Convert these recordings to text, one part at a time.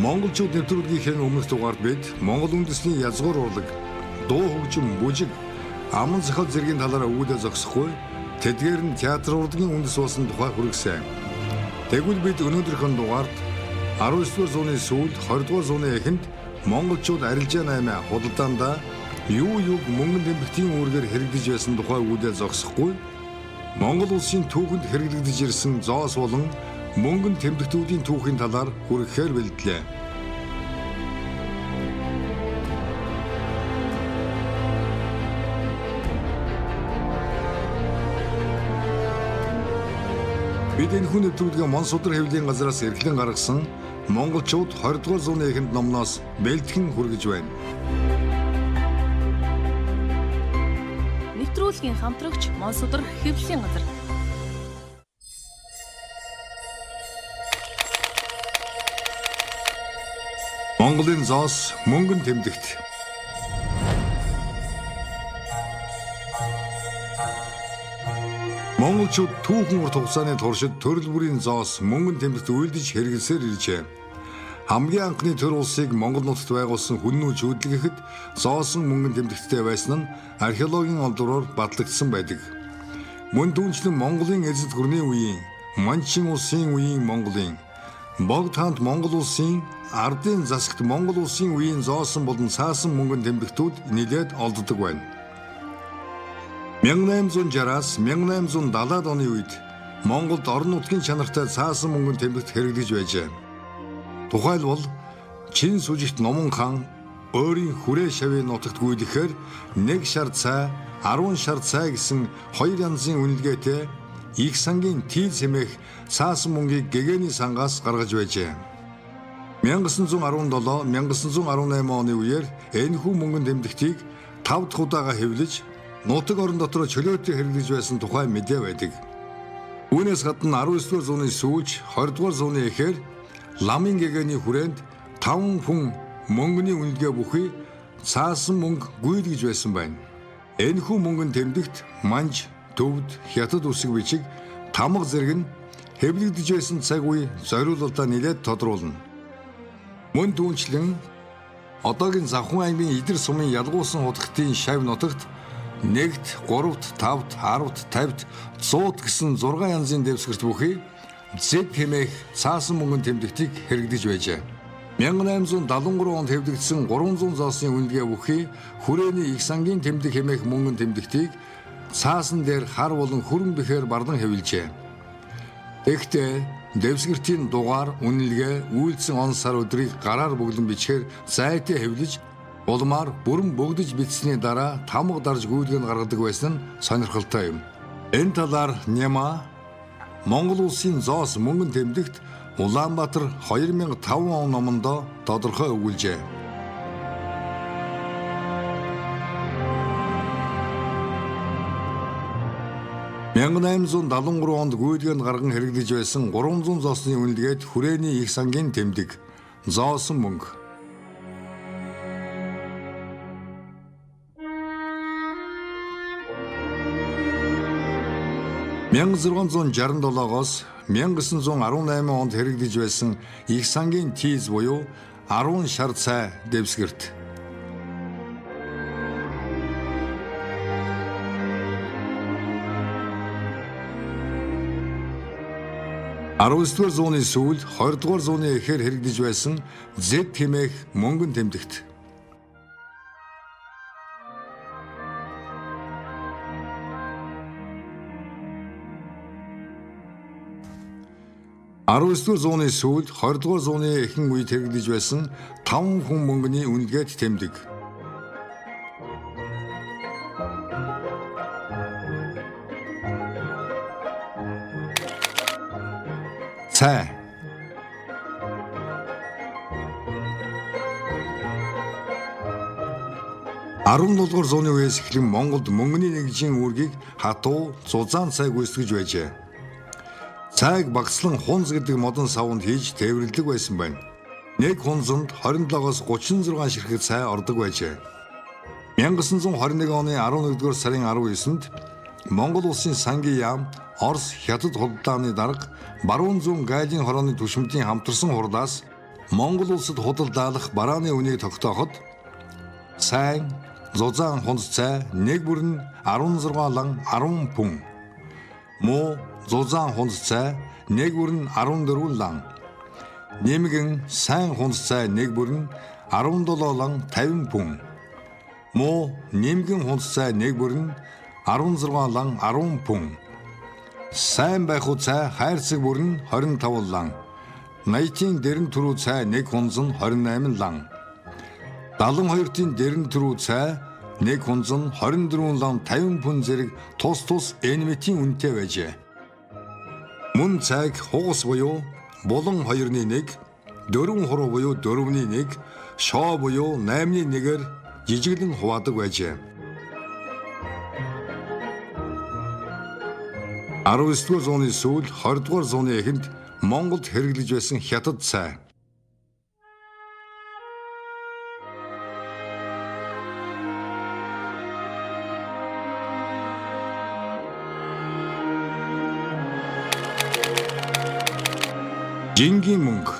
Монголчууд нэвтрүүлгийнхээ өмнөх дугаард бид Монгол үндэсний язгуур урлаг, дуу хөгжим, бүжиг, аман зохиол зэргийн талаараа үүдээ зогсохгүй тэдгээр нь театр урлагийн үндэс болсон тухай хүргэсэн. Тэгвэл бид өнөөдрийнхөө дугаард 19-р зууны сүүлд 20-р зууны эхэнд монголчууд арилжаа 8 худалдаанда юуг мөнгөн тэмдэгтийн үүргээр хэрэгдэж байсан тухай үүдээ зогсохгүй Монгол улсын түүхэнд хэрэглэгдэж ирсэн зоос болон мөнгөн тэмдэгтүүдийн түүхийн талаар хүргэхээр бэлдлээ. Бид энэ хүн нэвтрүүлгээ Монсудар хэвлэлийн газраас эрхлэн гаргасан монголчууд 20-р зууны эхэнд номноос бэлтгэн хүргэж байна. Нэвтрүүлгийн хамтрагч Монсудар хэвлэлийн газар. Монголын зоос мөнгөн тэмдэгт. Монголчууд түүхэн урт хугацааны туршид төрөл бүрийн зоос мөнгөн тэмдэгт үйлдэж хэрэглэсээр иржээ. Хамгийн анхны төр улсыг Монгол нутагт байгуулсан хүннүү чүйдлэгэхэд зоосон мөнгөн тэмдэгттэй байсан нь археологийн олдвороор батлагдсан байдаг. Мөн түүнчлэн Монголын эзэд гүрний үеийн, Манчин улсын үеийн Монголын, Богд хаант Монгол улсын, Ардын засагт Монгол улсын үеийн зоосон болон цаасан мөнгөн тэмдэгтүүд нэлээд олддог байна. 1860-аас 1870-аад оны үед Монголд орон нутгийн чанартай цаасан мөнгөн тэмдэгт хэрэглэж байжээ. Тухайлбал Чин сүжигт Номон хаан өөрийн хүрээ шавийн нутагт гүйдэхээр 1 шар цай, 10 шар цай гэсэн 2 янзын үнэлгээтэй их сангийн тийз хэмээх цаасан мөнгийг гэгээний сангаас гаргаж байжээ. 1917-1918 оны үеэр энэхүү мөнгөн тэмдэгтийг 5 дахь удаага хэвлэж нутаг орон дотор чөлөөтэй хэрэглэж байсан тухай мэдээ байдаг. Үүнээс гадна 19-р зууны сүүлж 20-р зууны эхээр ламын гэгээний хүрээнд 5 хүн мөнгөний үнэлгээ бүхий цаасан мөнгө гүйдгэж байсан байна. Энэхүү мөнгөн тэмдэгт манж, төвд, хятад үсэг бичиг, тамга зэрэг нь хэвлэгдэж байсан цаг үе зориулалтаа нэлээд тодруулна. Мөн түүнчлэн одоогийн Завхан аймгийн Идэр сумын ялгуусан хутгтын шавь нутагт 1-т, 3-т, 5-т, 10-т, 50-т, 100-т гэсэн 6 янзын дэвсгэрт бүхий зэд хэмээх цаасан мөнгөн тэмдэгтийг хэрэгдэж байжээ. 1873 онд хэвлэгдсэн 300 зоосын үнэлгээ бүхий хүрээний их сангийн тэмдэг хэмээх мөнгөн тэмдэгтийг цаасан дээр хар болон хүрэн бэхээр бардан хэвлжээ. Тэгэхдээ дэвсгэртийн дугаар, үнэлгээ, үйлдсэн он сар өдрийг гараар бөглөн бичгээр зайтай хэвлэж улмаар бүрэн бөгдөж бичсэний дараа тамга дарж гүйдгэн гаргадаг байсан нь сонирхолтой юм. Энэ талаар Няма Монгол улсын зоос мөнгөн тэмдэгт Улаанбаатар 2005 он номондоо тодорхой өгүүлжээ. (1873) онд гүйдгэнд гарган хэрэглэж байсан 300 зоосны үнэлгээд хүрээний их сангийн тэмдэг зоосон мөнгө. 1667-оос 1918 онд хэрэглэж байсан их сангийн тийз буюу 10 шар цай дэвсгэрт. (19-р зууны сүүлд 20-р зууны эхээр хэрэглэж байсан зэд хэмээх мөнгөн тэмдэгт. 19-р зууны сүүлд 20-р зууны эхэн үед хэрэглэж байсан 5 хүн мөнгөний үнэлгээд тэмдэг. Цай. (17-р зууны үеэс эхлэн Монголд мөнгөний нэгжийн үүргийг хатуу, зузаан цай гүйцэтгэж байжээ. Цайг багцлан хунз гэдэг модон савнд хийж тээвэрлэдэг байсан байна. Нэг хунзанд 27-оос 36 ширхэг цай ордог байжээ. 1921 оны 11-р сарын 19-нд Монгол улсын сангийн яам Орос хятад худалдааны дарга баруун зүүн гайлын хорооны түвшинтийн хамтарсан хурлаас Монгол улсад худалдаалах барааны үнийг тогтооход сайн, зузаан хунц цай нэг бүрэн 16 лан 10 пүн. Муу зузаан хунц цай нэг бүрэн 14 лан. Нэмгэн сайн хунц цай нэг бүрэн 17 лан 50 пүн. Муу нэмгэн хунц цай нэг бүрэн 16 лан 10 пүн. Сайн байх цай хайрцаг бүрэн 25 лан. Найтын дэрэн түрүү цай нэг хунз нь 28 лан. 72-ийн дэрэн түрүү цай нэг хунз нь 24 лан 50 пүн зэрэг тус энмитийн үнэтэй байжээ. Мөн цайг хугас буюу булан 2-1, дөрвөн хуруу буюу 4-1, шоо буюу 8-1-ээр жижиглэн хуваадаг байжээ. 19-р зууны сүүл 20-р зууны эхэнд Монголд хэрэглэж байсан хятад цай. Жингийн мөнгө.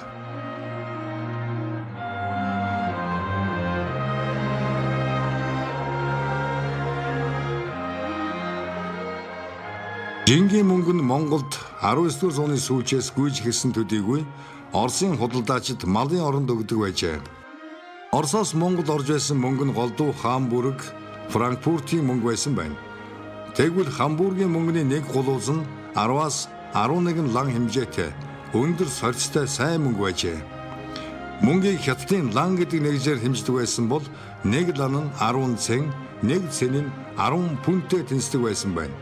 Жингийн мөнгө нь Монголд 19-р зууны сүүлчээс гүйж ирсэн төдийгүй Оросын худалдаачид малын оронд өгдөг байжээ. Оросоос Монгол орж байсан мөнгө нь голдуу Хамбург, Франкфуртын мөнгө байсан байна. Тэгвэл Хамбургийн мөнгөний нэг гулууз нь 10-аас 11 лан хэмжээтэй өндөр сорьцтой сайн мөнгө байжээ. Мөнгийг хятадын лан гэдэг нэгжээр хэмждэг байсан бол нэг лан нь 10 цэн, нэг цэн нь 10 пүнтэй тэнцдэг байсан байна.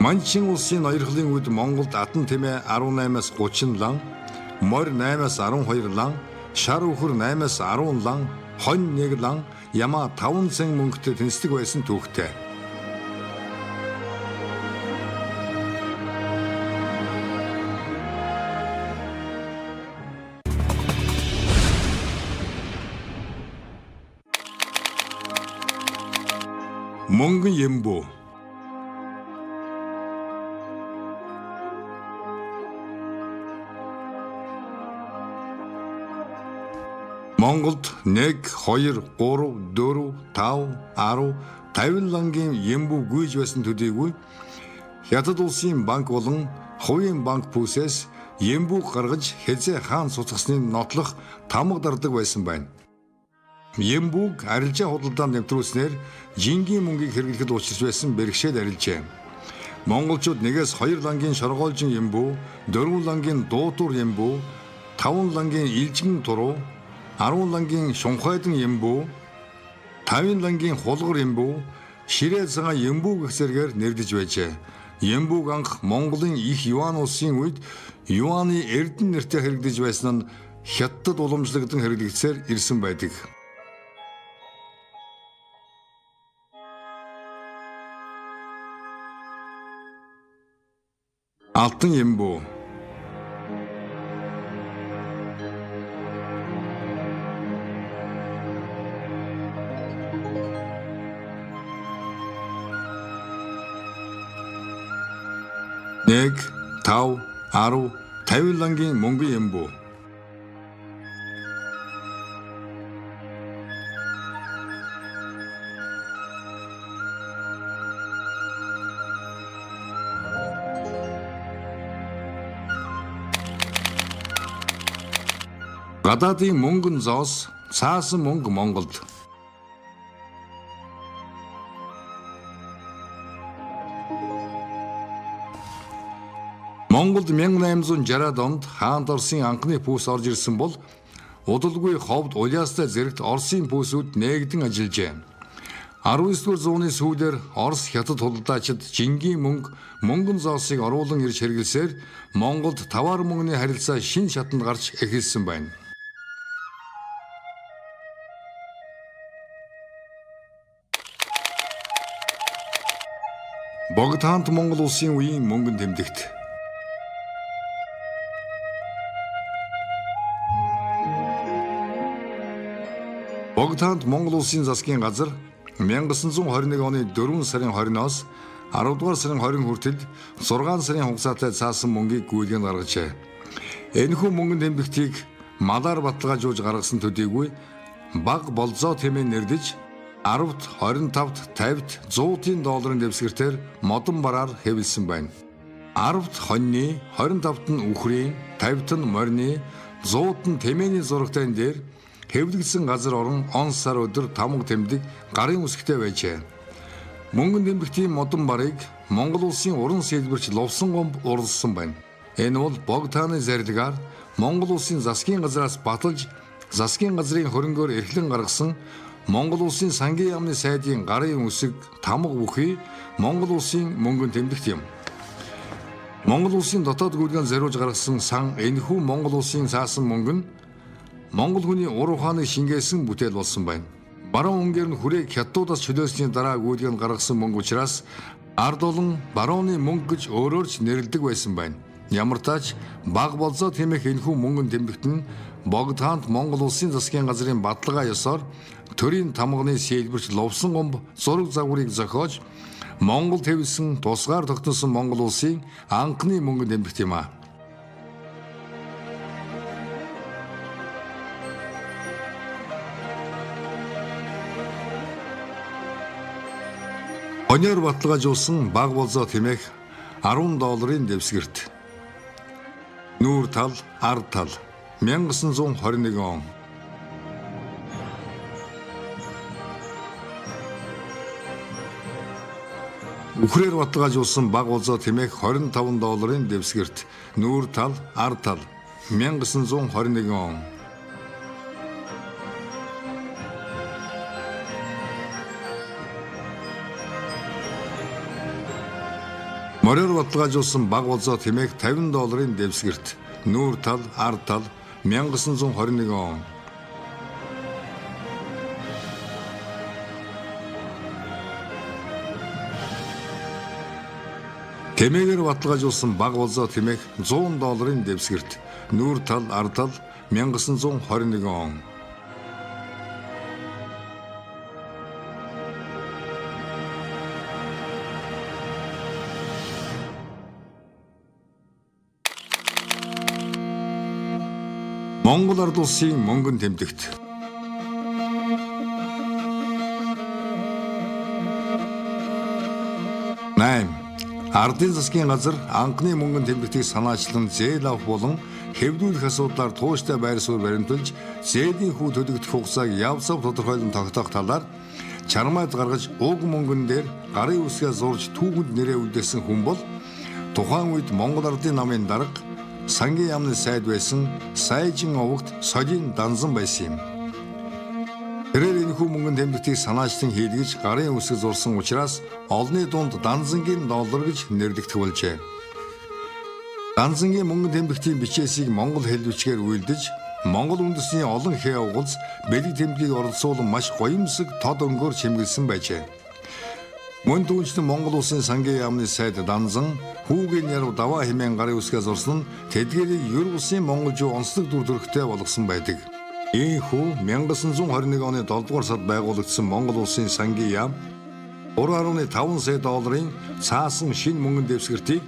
Манчин улсын ноёрхлын үед Монголд атан тэмээ 18-аас 30 лан, морь 8-аас 12 лан, шар үхэр 8-аас 10 лан, хонь 1 лан, ямаа 5 цэн мөнгөтэй тэнцдэг байсан түүхтэй. Мөнгөн Ямбу. Монголд 1, 2, 3, 4, 5, 10, 50 лангийн Ямбу гүйж байсан төдийгүй Хятад улсын банк болон хувийн банк пүүсээс Ямбуг гаргаж хэзээ хаан суцгасныг нотлох тамга дардаг байсан байна. Ямбуг арилжаа худалдаанд нэвтрүүлснээр жингийн мөнгийг хэрэглэхэд учирч байсан бэрхшээл арилжээ. Монголчууд 1-2 лангийн шоргоолжин Ямбу, 4 лангийн дуутуур Ямбу, 5 лангийн илжигэн туруу, 10 лангийн шунхайдан Ямбу, 50 лангийн хулгар Ямбу, ширээ цагаан Ямбу гэх зэргээр нэрлэж байжээ. Ямбуг анх Монголын их юан улсын үед юаны эрдэнэ нэртэй хэрэглэж байсан нь Хятадд уламжлагдсан хэрэглэгдсээр ирсэн байдаг. Алтан Ямбу. Нэг, 5, 10, 50 лангийн мөнгөн Ямбу. Гадаадын мөнгөн зоос, цаасан мөнгө Монголд. Монголд 1860 онд хаант Оросын анхны пүүс орж ирсэн бол удалгүй ховд Улаастай зэрэгт Оросын пүүсүүд нээгдэн ажиллажээ. 19-р зууны сүүлээр Орос Хятад худалдаачид жингийн мөнгөн зоосыг оруулан ирж хэрэглэсээр Монголд тавар мөнгөний харилцаа шинэ шатанд гарч эхэлсэн байна. Богдхаант Монгол улсын үеийн мөнгөн тэмдэгт. Богдхаант Монгол улсын засгийн газар 1921 оны 4 сарын 20-оос 10 дугаар сарын 20 хүртэл 6 сарын хугацаатай цаасан мөнгийг гүйлгэн гаргажээ. Энэхүү мөнгөн тэмдэгтийг малаар баталгаажуулж гаргасан төдийгүй баг болзоо хэмээн нэрлэж 10-т, 25-т, 50-т, 100-ийн долларын дэвсгэртээр модон бараар хэвлсэн байна. 10-т хоньны, 25-т нь үхрийн, 50-т нь морины, 100-т нь тэмээний зурагтайн дээр хэвлэгдсэн газар орон он сар өдөр тамга тэмдэг гарын үсгтэй байжээ. Мөнгөн тэмдэгтийн модон барыг Монгол улсын уран сэлбэрч Лувсан гомб урлсан байна. Энэ бол Богдааны зарилгаар Монгол улсын засгийн газраас баталж засгийн газрын хөрөнгөөр эрхлэн гаргасан Монгол улсын сангийн яамны сайдын гарын үсэг тамга бүхий Монгол улсын мөнгөн тэмдэгт юм. Монгол улсын дотоод гүйлгэн зориулж гаргасан сан энэхүү Монгол улсын цаасан мөнгө нь Монгол хүний ур ухааныг шингээсэн бүтээл болсон байна. Баруун өнгөөр нь хүрээг хятадуудаас чөлөөсний дараа гүйлгэн гаргасан мөнгө учраас ард олон барууны мөнгө гэж өөрөөр ч нэрлэдэг байсан байна. Ямар тач баг болзоо тэмэх энэхүү мөнгөн тэмдэгт нь Богдаанд Монгол улсын засгийн газрын баталгаа ёсоор төрийн тамганы сэлбэрч Лувсан гомб зураг загварыг зохиож Монгол хэвлсэн тусгаар тогтносон Монгол улсын анхны мөнгөн тэмдэгт юм а. Хоньор баталгаажуулсан баг болзоо тэмэх 10 долларын дэвсгэрт. Нүүр тал, ард тал 1921 он. Үхрээр баталгаажуулсан баг болзоо тэмэх 25 долларын дэвсгэрт. Нүүр тал, ард тал 1921 он. Мороор баталгаажуулсан баг болзоо тэмэх 50 долларын дэвсгэрт. Нүүр тал, ард тал 1921 он. Тэмээгээр баталгаажуулсан баг болзоо тэмэх 100 долларын дэвсгэрт. Нүүр тал, ард тал 1921 он. Монгол ард улсын мөнгөн тэмдэгт. Ардын засгийн газар анхны мөнгөн тэмдэгтийг санаачлан зээл авах болон хэвлүүлэх асуудлаар тууштай байр суурь баримталж зээлийн хүү төлөгдөх хугацааг явсав тодорхойлон тогтоох талаар чармайд гаргаж уг мөнгөн дээр гарын үсгээ зурж түүхэнд нэрээ үлдээсэн хүн бол тухайн үед Монгол ардын намын дарга сангийн яамны сайд байсан Сайжин овогт Солин Данзан байсан юм. Тэрээр энэхүү мөнгөн тэмдэгтийг санаачлан хийлгэж гарын үсэг зурсан учраас олонний дунд Данзангийн доллар гэж нэрлэгдэх болжээ. Данзангийн мөнгөн тэмдэгтийн бичээсийг монгол хэлбэрчгээр үйлдэж Монгол үндэсний олон хээ угалз бэлэг тэмдгийг оролцуулан маш гоёмсог тод өнгөөр чимгэлсэн байжээ. Мөн түүнчлэн Монгол улсын сангийн яамны сайд Данзан хүүгийн яруу даваа хэмээн гарын үсгээ зурсан тэдгээрийг ер улсын монголжуу онцлог дүр төрхтэй болгосон байдаг. Ийхүү 1921 оны 7 дугаар сард байгуулагдсан Монгол улсын сангийн яам 3.5 сая долларын цаасан шинэ мөнгөн дэвсгэртийг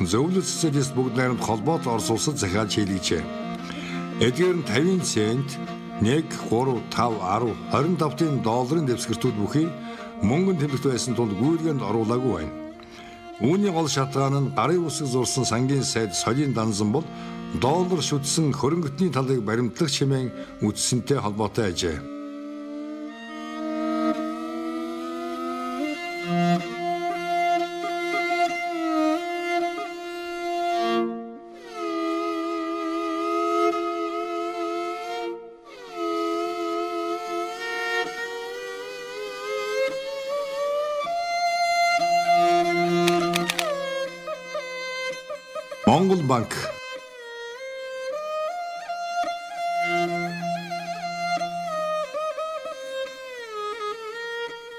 зөвлөлт социалист бүгд найрамд холбоот Орос улсад захиалж хийлгэжээ. Эдгээр нь 50 цент, 1, 3, 5, 10, 25 долларын дэвсгэртүүд бүхий мөнгөн тэмдэгт байсан тул гүйлгээнд оруулаагүй байна. Үүний гол шалтгаан нь гарын үсэг зурсан сангийн сайд Солин Данзан бол доллар шүтсэн хөрөнгөтний талыг баримтлах чимээн үтсэнтэй холбоотой ажээ. Монгол банк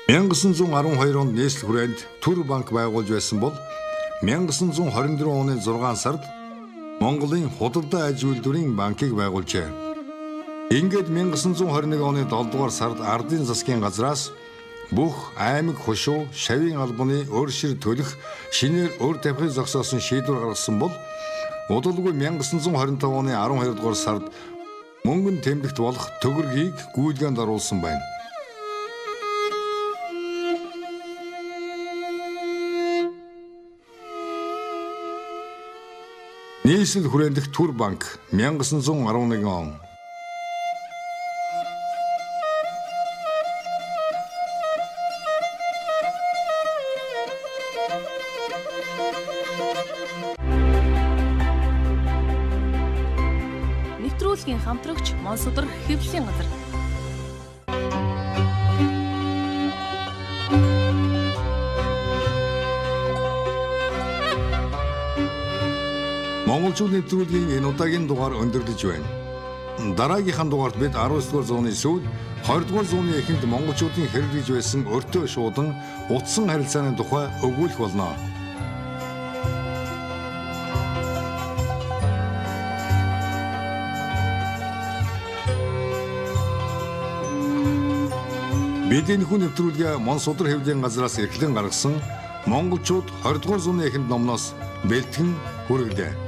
1912 онд нийслэл хүрээнд Төр банк байгуулж байсан бол 1924 оны 6 сард Монголын худалдаа аж үйлдвэрийн банкыг байгуулжээ. Ингээд 1921 оны 7 дугаар сард ардын засгийн газраас бүх аймаг хушуу, шавийн албаны өөршир төлөх шинээр өөр тавихыг зогсоосон шийдвэр гаргасан бол удалгүй 1925 оны 12 дугаар сард мөнгөн тэмдэгт болох төгрөгийг гүйлгээнд оруулсан байна. Нийслэл хүрэндэх Түр банк 1911 он. Нэвтрүүлгийн хамтрагч Монсодөр хэвлэлийн газар. Монголчууд нэвтрүүлгийн энэ удаагийн дугаар өндөрлөж байна. Дараагийнхаа дугаарт бид 19 дугаар зууны сүүл 20 дугаар зууны эхэнд монголчуудын хэрэглэж байсан өртөө шуудан утсан харилцааны тухай өгүүлэх болно. Бид энэ хүн нэвтрүүлгээ Монсодөр хэвлэлийн газраас эрхлэн гаргасан монголчууд 20 дугаар зууны эхэнд номноос бэлтгэн хүргэлээ.